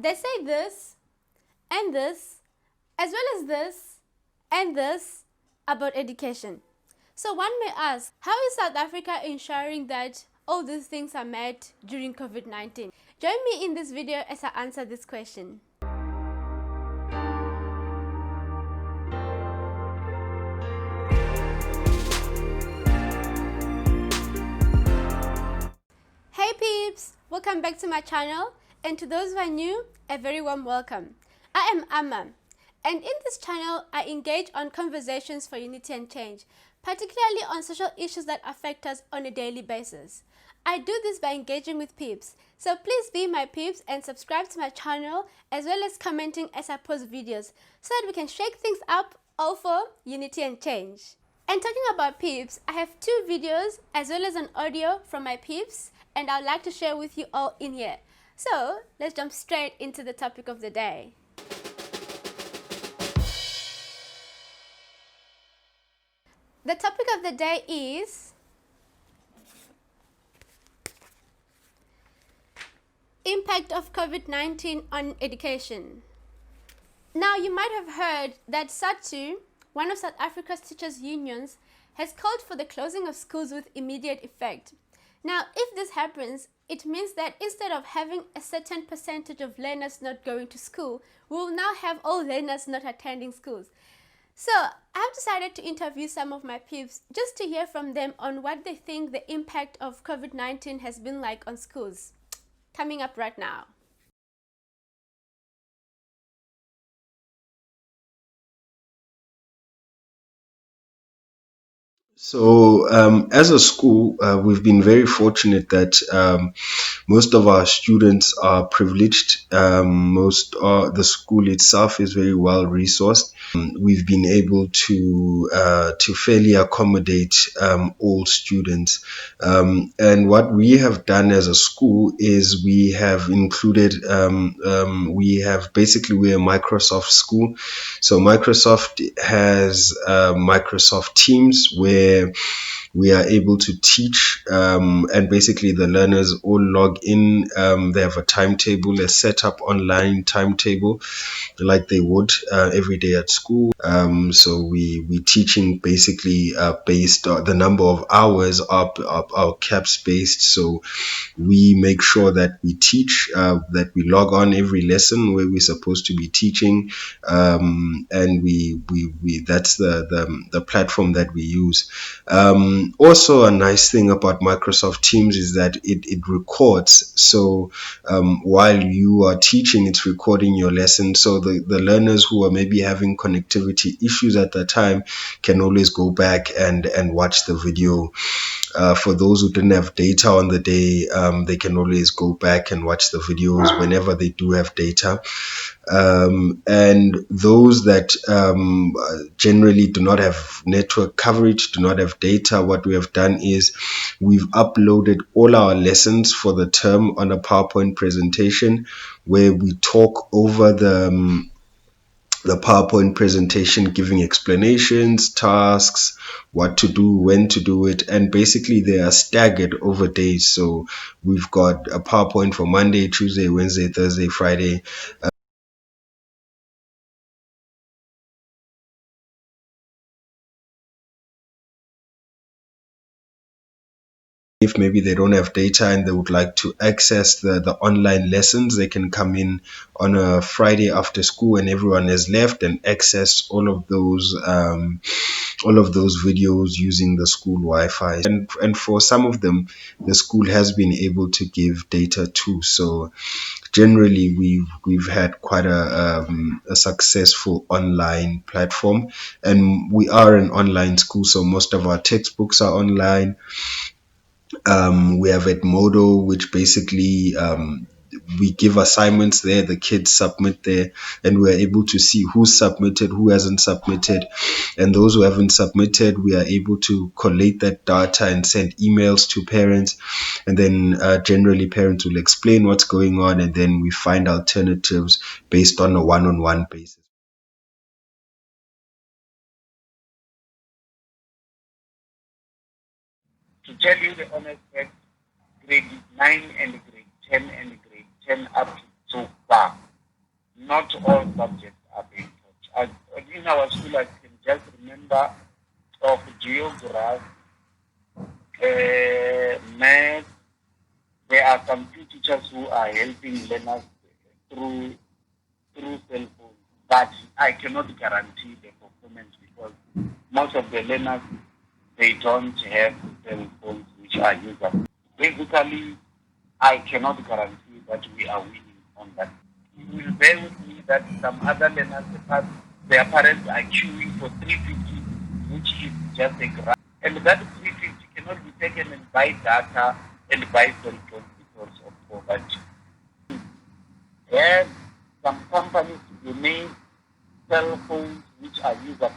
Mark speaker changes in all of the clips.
Speaker 1: They say this and this, as well as this and this about education. So one may ask, how is South Africa ensuring that all these things are met during COVID-19? Join me in this video as I answer this question. Hey peeps! Welcome back to my channel, and to those who are new, a very warm welcome. I am Amma, and in this channel I engage on conversations for unity and change, particularly on social issues that affect us on a daily basis. I do this by engaging with peeps, so please be my peeps and subscribe to my channel as well as commenting as I post videos so that we can shake things up all for unity and change. And talking about peeps, I have 2 videos as well as an audio from my peeps, and I'd like to share with you all in here. So let's jump straight into the topic of the day. The topic of the day is impact of COVID-19 on education. Now you might have heard that SATU, one of South Africa's teachers' unions, has called for the closing of schools with immediate effect. Now, if this happens, it means that instead of having a certain percentage of learners not going to school, we will now have all learners not attending schools. So, I've decided to interview some of my peeps just to hear from them on what they think the impact of COVID-19 has been like on schools. Coming up right now.
Speaker 2: So, as a school, we've been very fortunate that most of our students are privileged. The school itself is very well resourced. We've been able to fairly accommodate all students. And what we have done as a school is we have included, we're a Microsoft school. So Microsoft has Microsoft Teams where we are able to teach, and basically the learners all log in. They have a timetable, a set up online timetable like they would every day at school. So we teaching basically based on the number of hours are caps based. So we make sure that we teach, that we log on every lesson where we're supposed to be teaching, and we that's the platform that we use. Also, a nice thing about Microsoft Teams is that it records. So while you are teaching, it's recording your lesson. So the learners who are maybe having connectivity issues at that time can always go back and watch the video. For those who didn't have data on the day, they can always go back and watch the videos whenever they do have data. And those that generally do not have network coverage, do not have data, what we have done is we've uploaded all our lessons for the term on a PowerPoint presentation where we talk over the PowerPoint presentation, giving explanations, tasks, what to do, when to do it, and basically they are staggered over days. So we've got a PowerPoint for Monday, Tuesday, Wednesday, Thursday, Friday. If maybe they don't have data and they would like to access the online lessons, they can come in on a Friday after school when everyone has left and access all of those videos using the school Wi-Fi. And for some of them, the school has been able to give data too. So generally, we've had quite a successful online platform, and we are an online school, so most of our textbooks are online. We have Edmodo, which basically we give assignments there, the kids submit there, and we're able to see who submitted, who hasn't submitted. And those who haven't submitted, we are able to collate that data and send emails to parents. And then generally parents will explain what's going on, and then we find alternatives based on a one-on-one basis.
Speaker 3: To tell you the honest fact, grade 9 and grade 10 and grade 10 up to so far, not all subjects are being taught. In our school, I can just remember of geography, math. There are some few teachers who are helping learners through cell phones, but I cannot guarantee the performance because most of the learners, they don't have cell phones which are usable. Basically, I cannot guarantee that we are winning on that. You will bear with me that some other learners, their parents are queuing for 350, which is just a grant. And that 350 cannot be taken and buy data and buy cell phones because of poverty. Yes, some companies remain cell phones which are used to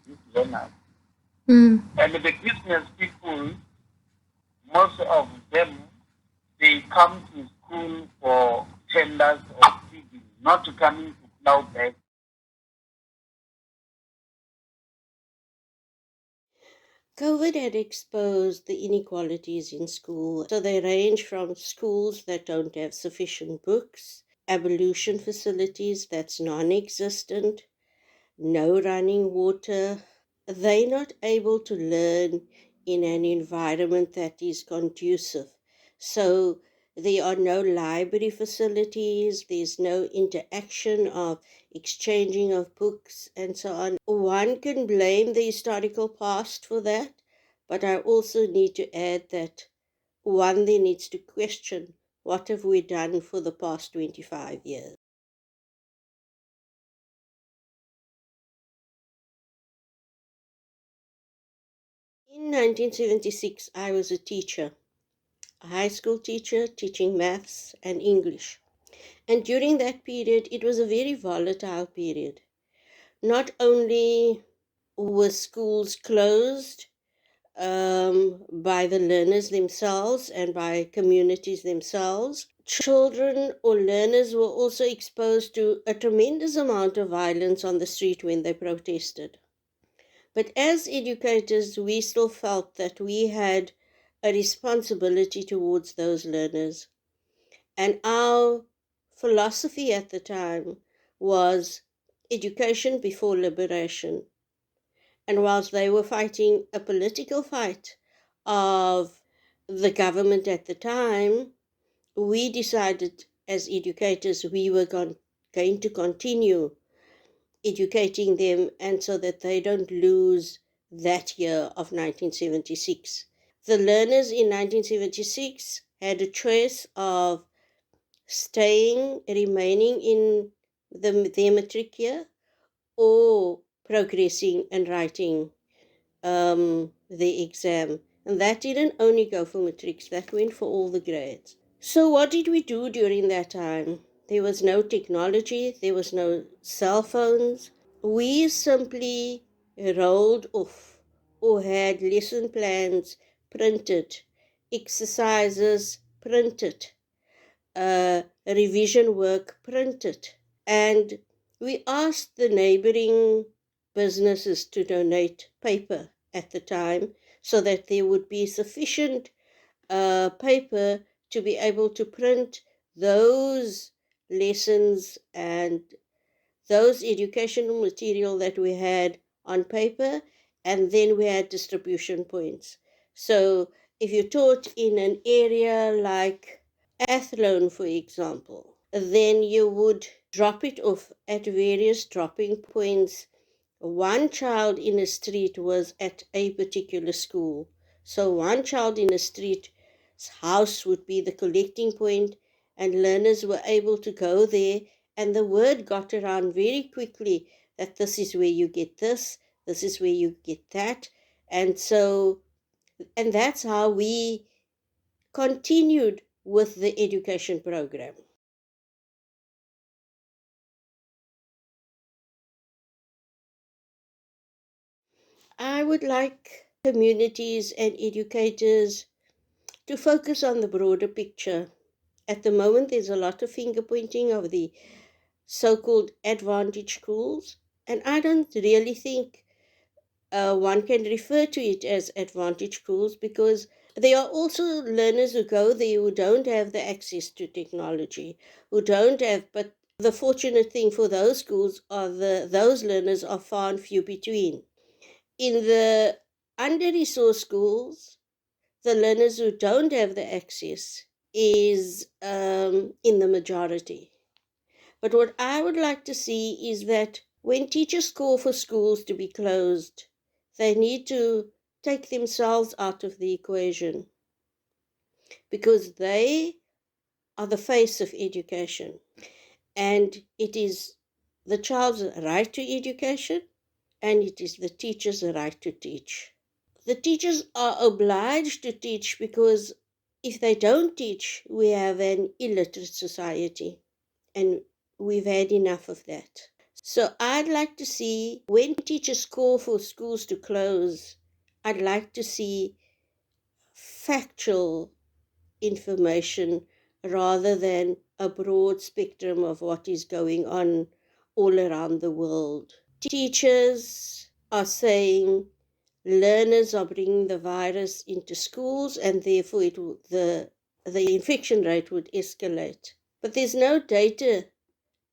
Speaker 3: these learners. And the business people, most of them, they come to school for tenders or feeding, not to come into cloud base.
Speaker 4: COVID had exposed the inequalities in school. So they range from schools that don't have sufficient books, ablution facilities that's non-existent, no running water. They're not able to learn in an environment that is conducive. So there are no library facilities, there's no interaction of exchanging of books and so on. One can blame the historical past for that, but I also need to add that one then needs to question what have we done for the past 25 years. In 1976, I was a teacher, a high school teacher teaching maths and English. And during that period, it was a very volatile period. Not only were schools closed by the learners themselves and by communities themselves, children or learners were also exposed to a tremendous amount of violence on the street when they protested. But as educators, we still felt that we had a responsibility towards those learners. And our philosophy at the time was education before liberation. And whilst they were fighting a political fight of the government at the time, we decided as educators we were going to continue educating them, and so that they don't lose that year of 1976. The learners in 1976 had a choice of remaining in their matric year, or progressing and writing the exam. And that didn't only go for matrics, that went for all the grades. So what did we do during that time? There was no technology, there was no cell phones. We simply rolled off or had lesson plans printed, exercises printed, revision work printed. And we asked the neighboring businesses to donate paper at the time so that there would be sufficient paper to be able to print those lessons and those educational material that we had on paper, and then we had distribution points. So if you taught in an area like Athlone, for example, then you would drop it off at various dropping points. One child in a street was at a particular school. So one child in a street's house would be the collecting point, and learners were able to go there, and the word got around very quickly that this is where you get this is where you get that. And that's how we continued with the education program. I would like communities and educators to focus on the broader picture. At the moment, there's a lot of finger pointing of the so-called advantage schools, and I don't really think one can refer to it as advantage schools, because there are also learners who go there who don't have the access to technology, who don't have, but The fortunate thing for those schools are those learners are far and few between. In the under-resourced schools, the learners who don't have the access is in the majority. But what I would like to see is that when teachers call for schools to be closed, they need to take themselves out of the equation, because they are the face of education. And it is the child's right to education, and it is the teacher's right to teach. The teachers are obliged to teach, because if they don't teach, we have an illiterate society, and we've had enough of that. So I'd like to see, when teachers call for schools to close, I'd like to see factual information rather than a broad spectrum of what is going on all around the world. Teachers are saying learners are bringing the virus into schools, and therefore the infection rate would escalate. But there's no data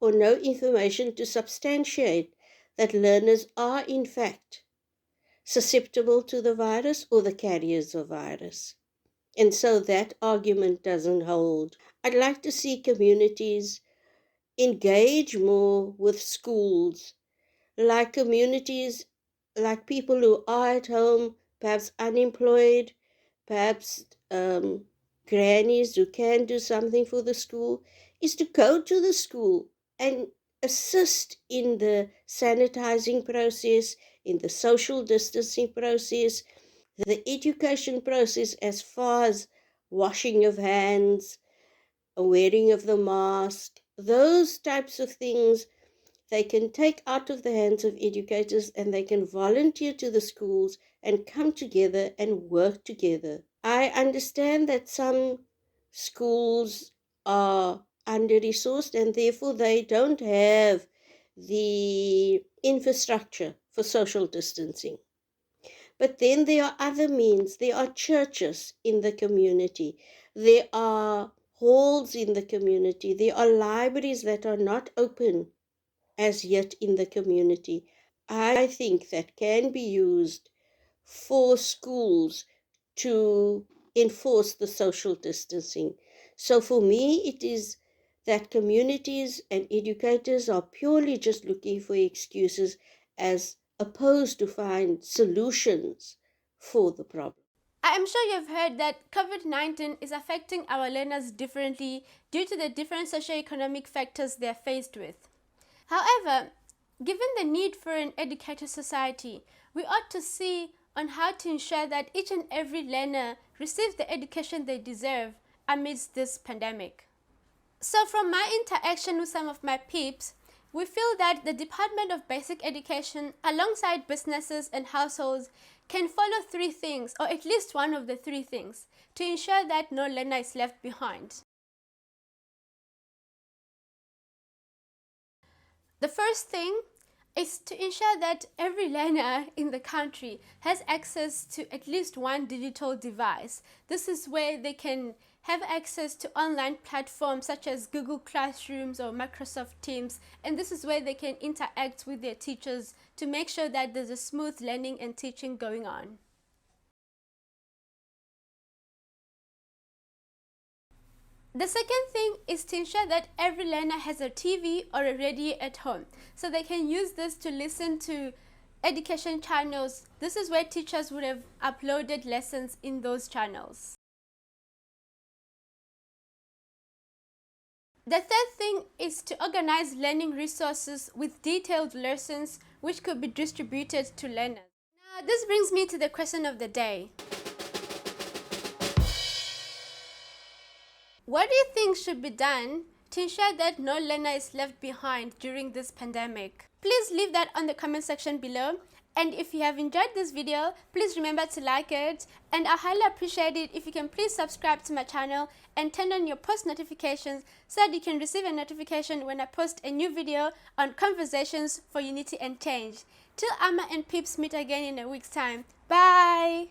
Speaker 4: or no information to substantiate that learners are in fact susceptible to the virus or the carriers of virus. And so that argument doesn't hold. I'd like to see communities engage more with schools, like communities, like people who are at home, perhaps unemployed, perhaps grannies who can do something for the school, is to go to the school and assist in the sanitizing process, in the social distancing process, the education process as far as washing of hands, wearing of the mask, those types of things they can take out of the hands of educators, and they can volunteer to the schools and come together and work together. I understand that some schools are under-resourced and therefore they don't have the infrastructure for social distancing. But then there are other means. There are churches in the community. There are halls in the community. There are libraries that are not open as yet in the community. I think that can be used for schools to enforce the social distancing. So for me, it is that communities and educators are purely just looking for excuses as opposed to find solutions for the problem.
Speaker 1: I am sure you've heard that COVID-19 is affecting our learners differently due to the different socioeconomic factors they are faced with. However, given the need for an educated society, we ought to see on how to ensure that each and every learner receives the education they deserve amidst this pandemic. So from my interaction with some of my peeps, we feel that the Department of Basic Education, alongside businesses and households, can follow three things, or at least one of the three things, to ensure that no learner is left behind. The first thing is to ensure that every learner in the country has access to at least one digital device. This is where they can have access to online platforms such as Google Classrooms or Microsoft Teams, and this is where they can interact with their teachers to make sure that there's a smooth learning and teaching going on. The second thing is to ensure that every learner has a TV or a radio at home, so they can use this to listen to education channels. This is where teachers would have uploaded lessons in those channels. The third thing is to organize learning resources with detailed lessons which could be distributed to learners. Now, this brings me to the question of the day. What do you think should be done to ensure that no learner is left behind during this pandemic? Please leave that on the comment section below. And if you have enjoyed this video, please remember to like it. And I highly appreciate it if you can please subscribe to my channel and turn on your post notifications so that you can receive a notification when I post a new video on conversations for unity and change. Till Amma and Peeps meet again in a week's time. Bye!